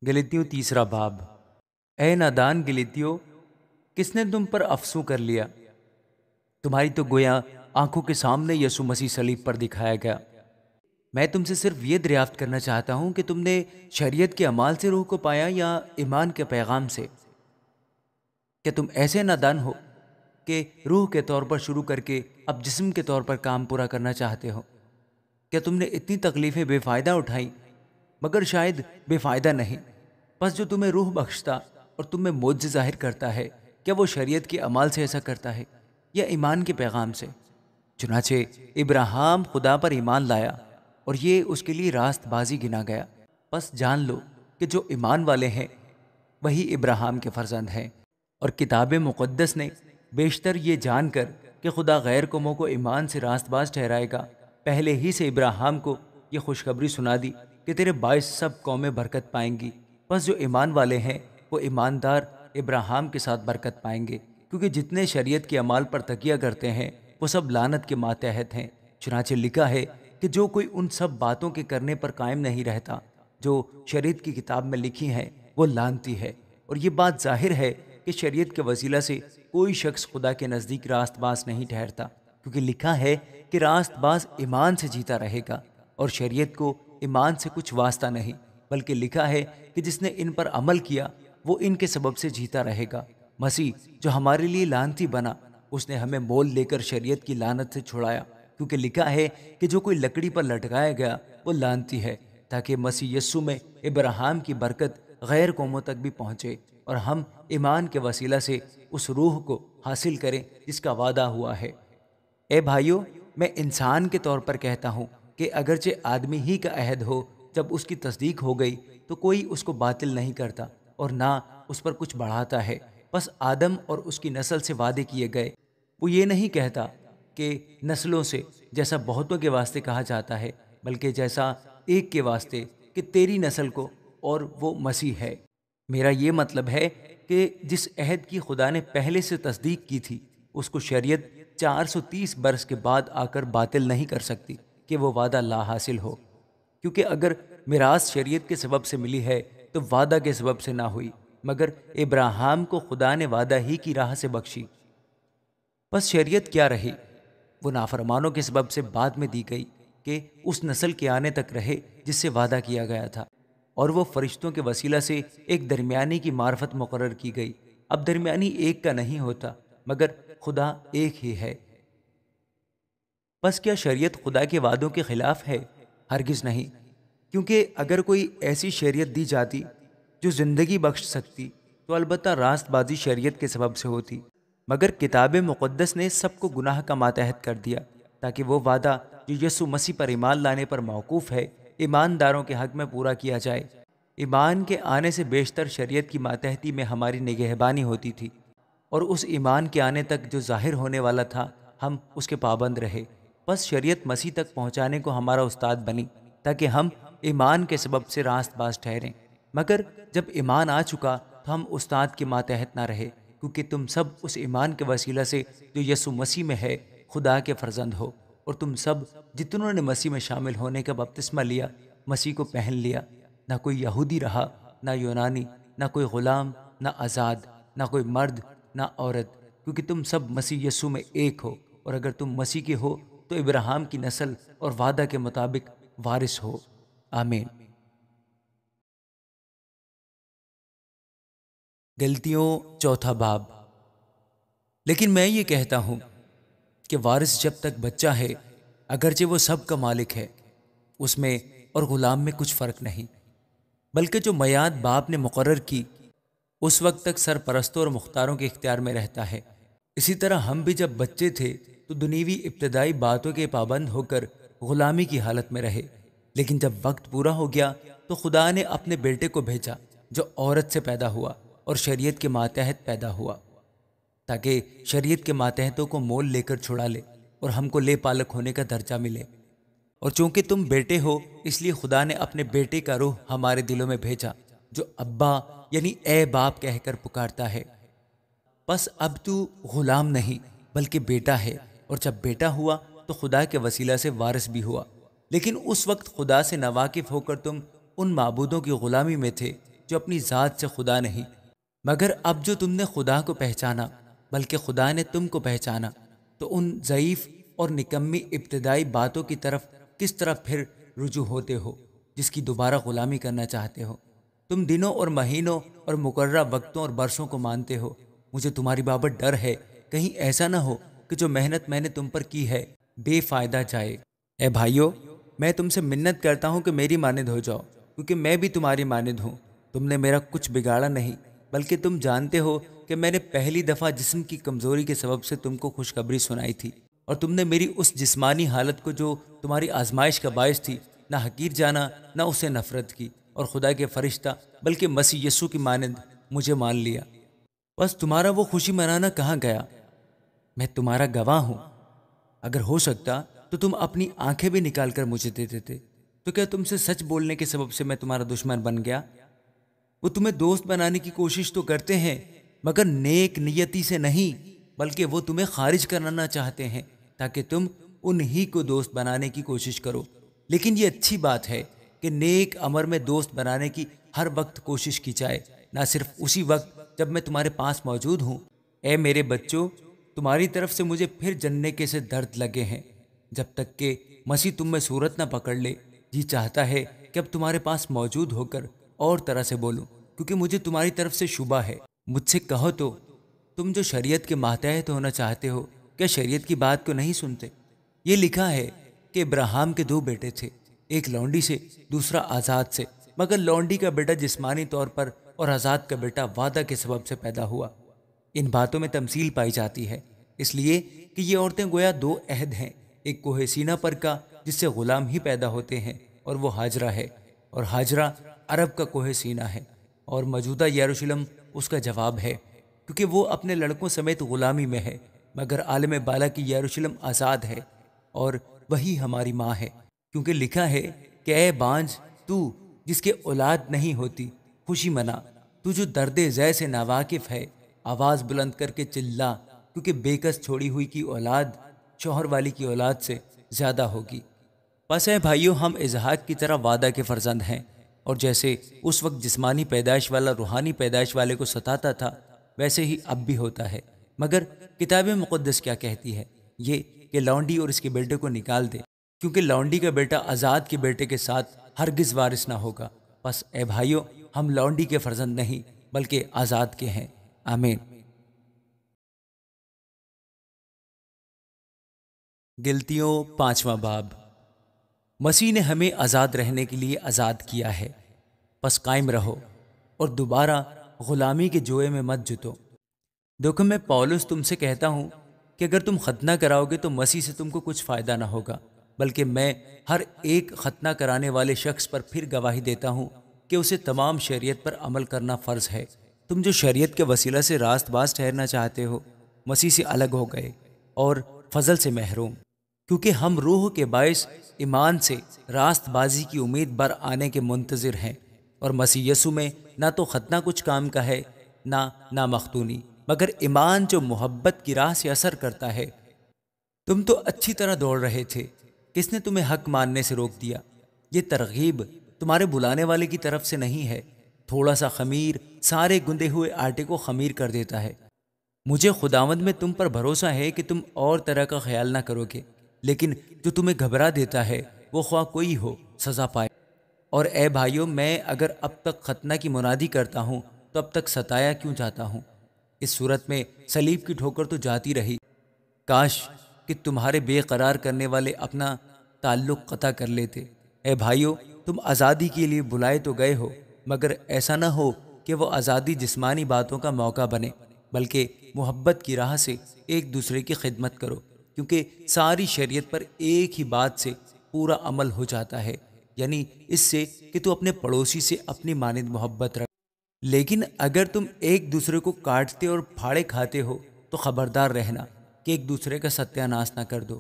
گلتیوں تیسرا باب۔ اے نادان گلتیوں، کس نے تم پر افسوں کر لیا؟ تمہاری تو گویا آنکھوں کے سامنے یسوع مسیح صلیب پر دکھایا گیا۔ میں تم سے صرف یہ دریافت کرنا چاہتا ہوں کہ تم نے شریعت کے اعمال سے روح کو پایا یا ایمان کے پیغام سے؟ کیا تم ایسے نادان ہو کہ روح کے طور پر شروع کر کے اب جسم کے طور پر کام پورا کرنا چاہتے ہو؟ کیا تم نے اتنی تکلیفیں بے فائدہ اٹھائیں؟ مگر شاید بے فائدہ نہیں۔ پس جو تمہیں روح بخشتا اور تم میں معجزے ظاہر کرتا ہے، کیا وہ شریعت کے اعمال سے ایسا کرتا ہے یا ایمان کے پیغام سے؟ چنانچہ ابراہیم خدا پر ایمان لایا اور یہ اس کے لیے راست بازی گنا گیا۔ پس جان لو کہ جو ایمان والے ہیں وہی ابراہیم کے فرزند ہیں۔ اور کتاب مقدس نے بیشتر یہ جان کر کہ خدا غیر قوموں کو ایمان سے راست باز ٹھہرائے گا، پہلے ہی سے ابراہیم کو یہ خوشخبری سنا دی کہ تیرے باعث سب قومیں برکت پائیں گی۔ پس جو ایمان والے ہیں وہ ایماندار ابراہیم کے ساتھ برکت پائیں گے، کیونکہ جتنے شریعت کے اعمال پر تکیہ کرتے ہیں وہ سب لعنت کے ماتحت ہیں۔ چنانچہ لکھا ہے کہ جو کوئی ان سب باتوں کے کرنے پر قائم نہیں رہتا جو شریعت کی کتاب میں لکھی ہیں وہ لعنتی ہے۔ اور یہ بات ظاہر ہے کہ شریعت کے وسیلہ سے کوئی شخص خدا کے نزدیک راست باز نہیں ٹھہرتا، کیونکہ لکھا ہے کہ راست باز ایمان سے جیتا رہے گا، اور شریعت کو ایمان سے کچھ واسطہ نہیں، بلکہ لکھا ہے کہ جس نے ان پر عمل کیا وہ ان کے سبب سے جیتا رہے گا۔ مسیح جو ہمارے لیے لعنتی بنا، اس نے ہمیں مول لے کر شریعت کی لعنت سے چھڑایا، کیونکہ لکھا ہے کہ جو کوئی لکڑی پر لٹکایا گیا وہ لعنتی ہے، تاکہ مسیح یسوع میں ابراہیم کی برکت غیر قوموں تک بھی پہنچے اور ہم ایمان کے وسیلہ سے اس روح کو حاصل کریں جس کا وعدہ ہوا ہے۔ اے بھائیو، میں انسان کے طور پر کہتا ہوں کہ اگرچہ آدمی ہی کا عہد ہو، جب اس کی تصدیق ہو گئی تو کوئی اس کو باطل نہیں کرتا اور نہ اس پر کچھ بڑھاتا ہے۔ پس آدم اور اس کی نسل سے وعدے کیے گئے، وہ یہ نہیں کہتا کہ نسلوں سے، جیسا بہتوں کے واسطے کہا جاتا ہے، بلکہ جیسا ایک کے واسطے کہ تیری نسل کو، اور وہ مسیح ہے۔ میرا یہ مطلب ہے کہ جس عہد کی خدا نے پہلے سے تصدیق کی تھی، اس کو شریعت 430 برس کے بعد آ کر باطل نہیں کر سکتی کہ وہ وعدہ لا حاصل ہو، کیونکہ اگر میراث شریعت کے سبب سے ملی ہے تو وعدہ کے سبب سے نہ ہوئی، مگر ابراہیم کو خدا نے وعدہ ہی کی راہ سے بخشی۔ پس شریعت کیا رہی؟ وہ نافرمانوں کے سبب سے بعد میں دی گئی کہ اس نسل کے آنے تک رہے جس سے وعدہ کیا گیا تھا، اور وہ فرشتوں کے وسیلہ سے ایک درمیانی کی معرفت مقرر کی گئی۔ اب درمیانی ایک کا نہیں ہوتا، مگر خدا ایک ہی ہے۔ پس کیا شریعت خدا کے وعدوں کے خلاف ہے؟ ہرگز نہیں، کیونکہ اگر کوئی ایسی شریعت دی جاتی جو زندگی بخش سکتی تو البتہ راست بازی شریعت کے سبب سے ہوتی، مگر کتاب مقدس نے سب کو گناہ کا ماتحت کر دیا، تاکہ وہ وعدہ جو یسوع مسیح پر ایمان لانے پر موقوف ہے ایمانداروں کے حق میں پورا کیا جائے۔ ایمان کے آنے سے بیشتر شریعت کی ماتحتی میں ہماری نگہبانی ہوتی تھی، اور اس ایمان کے آنے تک جو ظاہر ہونے والا تھا ہم اس کے پابند رہے۔ پس شریعت مسیح تک پہنچانے کو ہمارا استاد بنی تاکہ ہم ایمان کے سبب سے راست باز ٹھہریں، مگر جب ایمان آ چکا تو ہم استاد کے ماتحت نہ رہے، کیونکہ تم سب اس ایمان کے وسیلہ سے جو یسوع مسیح میں ہے خدا کے فرزند ہو، اور تم سب جتنوں نے مسیح میں شامل ہونے کا بپتسمہ لیا مسیح کو پہن لیا۔ نہ کوئی یہودی رہا، نہ یونانی، نہ کوئی غلام، نہ آزاد، نہ کوئی مرد، نہ عورت، کیونکہ تم سب مسیح یسوع میں ایک ہو، اور اگر تم مسیح کے ہو تو ابراہیم کی نسل اور وعدہ کے مطابق وارث ہو۔ آمین۔ گلتیوں چوتھا باب۔ لیکن میں یہ کہتا ہوں کہ وارث جب تک بچہ ہے، اگرچہ وہ سب کا مالک ہے، اس میں اور غلام میں کچھ فرق نہیں، بلکہ جو میعاد باپ نے مقرر کی اس وقت تک سرپرستوں اور مختاروں کے اختیار میں رہتا ہے۔ اسی طرح ہم بھی جب بچے تھے تو دنیوی ابتدائی باتوں کے پابند ہو کر غلامی کی حالت میں رہے، لیکن جب وقت پورا ہو گیا تو خدا نے اپنے بیٹے کو بھیجا جو عورت سے پیدا ہوا اور شریعت کے ماتحت پیدا ہوا، تاکہ شریعت کے ماتحتوں کو مول لے کر چھڑا لے اور ہم کو لے پالک ہونے کا درجہ ملے۔ اور چونکہ تم بیٹے ہو، اس لیے خدا نے اپنے بیٹے کا روح ہمارے دلوں میں بھیجا، جو ابا یعنی اے باپ کہہ کر پکارتا ہے۔ پس اب تو غلام نہیں بلکہ بیٹا ہے، اور جب بیٹا ہوا تو خدا کے وسیلہ سے وارث بھی ہوا۔ لیکن اس وقت خدا سے ناواقف ہو کر تم ان معبودوں کی غلامی میں تھے جو اپنی ذات سے خدا نہیں، مگر اب جو تم نے خدا کو پہچانا بلکہ خدا نے تم کو پہچانا، تو ان ضعیف اور نکمی ابتدائی باتوں کی طرف کس طرح پھر رجوع ہوتے ہو جس کی دوبارہ غلامی کرنا چاہتے ہو؟ تم دنوں اور مہینوں اور مقررہ وقتوں اور برسوں کو مانتے ہو۔ مجھے تمہاری بابت ڈر ہے، کہیں ایسا نہ ہو کہ جو محنت میں نے تم پر کی ہے بے فائدہ جائے۔ اے بھائیو، میں تم سے منت کرتا ہوں کہ میری مانند ہو جاؤ، کیونکہ میں بھی تمہاری مانند ہوں۔ تم نے میرا کچھ بگاڑا نہیں، بلکہ تم جانتے ہو کہ میں نے پہلی دفعہ جسم کی کمزوری کے سبب سے تم کو خوشخبری سنائی تھی، اور تم نے میری اس جسمانی حالت کو جو تمہاری آزمائش کا باعث تھی نہ حقیر جانا نہ اسے نفرت کی، اور خدا کے فرشتہ بلکہ مسیح یسوع کی مانند مجھے مان لیا۔ بس تمہارا وہ خوشی منانا کہاں گیا؟ میں تمہارا گواہ ہوں۔ اگر ہو سکتا تو تم اپنی آنکھیں بھی نکال کر مجھے دے دیتے۔ تو کیا تم سے سچ بولنے کے سبب سے میں تمہارا دشمن بن گیا؟ وہ تمہیں دوست بنانے کی کوشش تو کرتے ہیں، مگر نیک نیتی سے نہیں، بلکہ وہ تمہیں خارج کرنا چاہتے ہیں تاکہ تم انہی کو دوست بنانے کی کوشش کرو۔ لیکن یہ اچھی بات ہے کہ نیک امر میں دوست بنانے کی ہر وقت کوشش کی جائے، نہ صرف اسی وقت جب میں تمہارے پاس موجود ہوں۔ اے میرے بچوں، تمہاری طرف سے مجھے پھر جننے کے سے درد لگے ہیں، جب تک کہ مسیح تم میں صورت نہ پکڑ لے۔ جی چاہتا ہے کہ اب تمہارے پاس موجود ہو کر اور طرح سے بولوں، کیونکہ مجھے تمہاری طرف سے شبہ ہے۔ مجھ سے کہو تو تم جو شریعت کے ماتحت ہونا چاہتے ہو، کیا شریعت کی بات کو نہیں سنتے؟ یہ لکھا ہے کہ ابراہیم کے دو بیٹے تھے، ایک لونڈی سے دوسرا آزاد سے، مگر لونڈی کا بیٹا جسمانی طور پر اور آزاد کا بیٹا وعدہ کے سبب سے پیدا ہوا۔ ان باتوں میں تمثیل پائی جاتی ہے، اس لیے کہ یہ عورتیں گویا دو عہد ہیں، ایک کوہ سینا پر کا جس سے غلام ہی پیدا ہوتے ہیں، اور وہ ہاجرہ ہے، اور ہاجرہ عرب کا کوہ سینا ہے، اور موجودہ یروشلم اس کا جواب ہے، کیونکہ وہ اپنے لڑکوں سمیت غلامی میں ہے، مگر عالم بالا کی یروشلم آزاد ہے، اور وہی ہماری ماں ہے، کیونکہ لکھا ہے کہ اے بانجھ، تو جس کے اولاد نہیں ہوتی خوشی منا، تو جو درد زے سے ناواقف ہے آواز بلند کر کے چلا، کیونکہ بےکس چھوڑی ہوئی کی اولاد شوہر والی کی اولاد سے زیادہ ہوگی۔ پس اے بھائیو، ہم اسحاق کی طرح وعدہ کے فرزند ہیں، اور جیسے اس وقت جسمانی پیدائش والا روحانی پیدائش والے کو ستاتا تھا، ویسے ہی اب بھی ہوتا ہے۔ مگر کتاب مقدس کیا کہتی ہے؟ یہ کہ لونڈی اور اس کے بیٹے کو نکال دے، کیونکہ لونڈی کا بیٹا آزاد کے بیٹے کے ساتھ ہرگز وارث نہ ہوگا۔ پس اے بھائیو، ہم لونڈی کے فرزند نہیں بلکہ آزاد کے ہیں۔ آمین۔ گلتیوں 5واں باب۔ مسیح نے ہمیں آزاد رہنے کے لیے آزاد کیا ہے، پس قائم رہو اور دوبارہ غلامی کے جوئے میں مت جتو۔ دیکھو، میں پولس تم سے کہتا ہوں کہ اگر تم ختنہ کراؤ گے تو مسیح سے تم کو کچھ فائدہ نہ ہوگا، بلکہ میں ہر ایک ختنہ کرانے والے شخص پر پھر گواہی دیتا ہوں کہ اسے تمام شریعت پر عمل کرنا فرض ہے۔ تم جو شریعت کے وسیلہ سے راست باز ٹھہرنا چاہتے ہو، مسیح سے الگ ہو گئے اور فضل سے محروم، کیونکہ ہم روح کے باعث ایمان سے راست بازی کی امید بر آنے کے منتظر ہیں، اور مسیح یسوع میں نہ تو ختنہ کچھ کام کا ہے نہ مختونی، مگر ایمان جو محبت کی راہ سے اثر کرتا ہے۔ تم تو اچھی طرح دوڑ رہے تھے، کس نے تمہیں حق ماننے سے روک دیا؟ یہ ترغیب تمہارے بلانے والے کی طرف سے نہیں ہے۔ تھوڑا سا خمیر سارے گندے ہوئے آٹے کو خمیر کر دیتا ہے۔ مجھے خداوند میں تم پر بھروسہ ہے کہ تم اور طرح کا خیال نہ کرو گے، لیکن جو تمہیں گھبرا دیتا ہے وہ خواہ کوئی ہو سزا پائے۔ اور اے بھائیو، میں اگر اب تک ختنہ کی منادی کرتا ہوں تو اب تک ستایا کیوں جاتا ہوں؟ اس صورت میں صلیب کی ٹھوکر تو جاتی رہی۔ کاش کہ تمہارے بے قرار کرنے والے اپنا تعلق قطع کر لیتے۔ اے بھائیو، تم آزادی کے لیے بلائے تو گئے ہو، مگر ایسا نہ ہو کہ وہ آزادی جسمانی باتوں کا موقع بنے، بلکہ محبت کی راہ سے ایک دوسرے کی خدمت کرو، کیونکہ ساری شریعت پر ایک ہی بات سے پورا عمل ہو جاتا ہے، یعنی اس سے کہ تو اپنے پڑوسی سے اپنی مانند محبت رکھ۔ لیکن اگر تم ایک دوسرے کو کاٹتے اور پھاڑے کھاتے ہو تو خبردار رہنا کہ ایک دوسرے کا ستیہ ناش نہ کر دو۔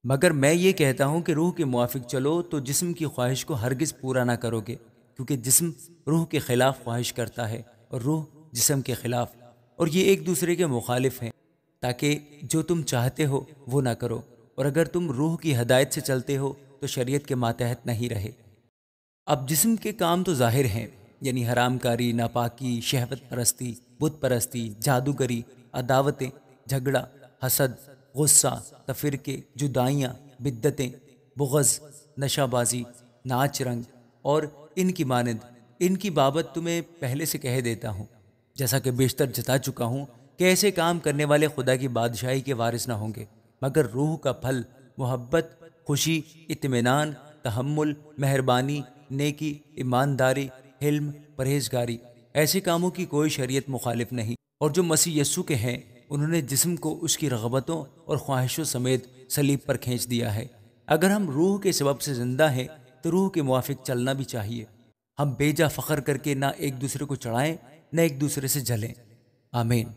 مگر میں یہ کہتا ہوں کہ روح کے موافق چلو تو جسم کی خواہش کو ہرگز پورا نہ کرو گے، کیونکہ جسم روح کے خلاف خواہش کرتا ہے اور روح جسم کے خلاف، اور یہ ایک دوسرے کے مخالف ہیں، تاکہ جو تم چاہتے ہو وہ نہ کرو۔ اور اگر تم روح کی ہدایت سے چلتے ہو تو شریعت کے ماتحت نہیں رہے۔ اب جسم کے کام تو ظاہر ہیں، یعنی حرام کاری، ناپاکی، شہوت پرستی، بت پرستی، جادوگری، عداوتیں، جھگڑا، حسد، غصہ، تفرقے، جدائیاں، بدعتیں، بغض، نشہ بازی، ناچ رنگ اور ان کی مانند، ان کی بابت تمہیں پہلے سے کہہ دیتا ہوں، جیسا کہ بیشتر جتا چکا ہوں کہ ایسے کام کرنے والے خدا کی بادشاہی کے وارث نہ ہوں گے، مگر روح کا پھل محبت، خوشی، اطمینان، تحمل، مہربانی، نیکی، ایمانداری، حلم، پرہیزگاری۔ ایسے کاموں کی کوئی شریعت مخالف نہیں، اور جو مسیح یسوع کے ہیں انہوں نے جسم کو اس کی رغبتوں اور خواہشوں سمیت صلیب پر کھینچ دیا ہے۔ اگر ہم روح کے سبب سے زندہ ہیں تو روح کے موافق چلنا بھی چاہیے۔ ہم بیجا فخر کر کے نہ ایک دوسرے کو چڑھائیں، نہ ایک دوسرے سے جلیں۔ آمین۔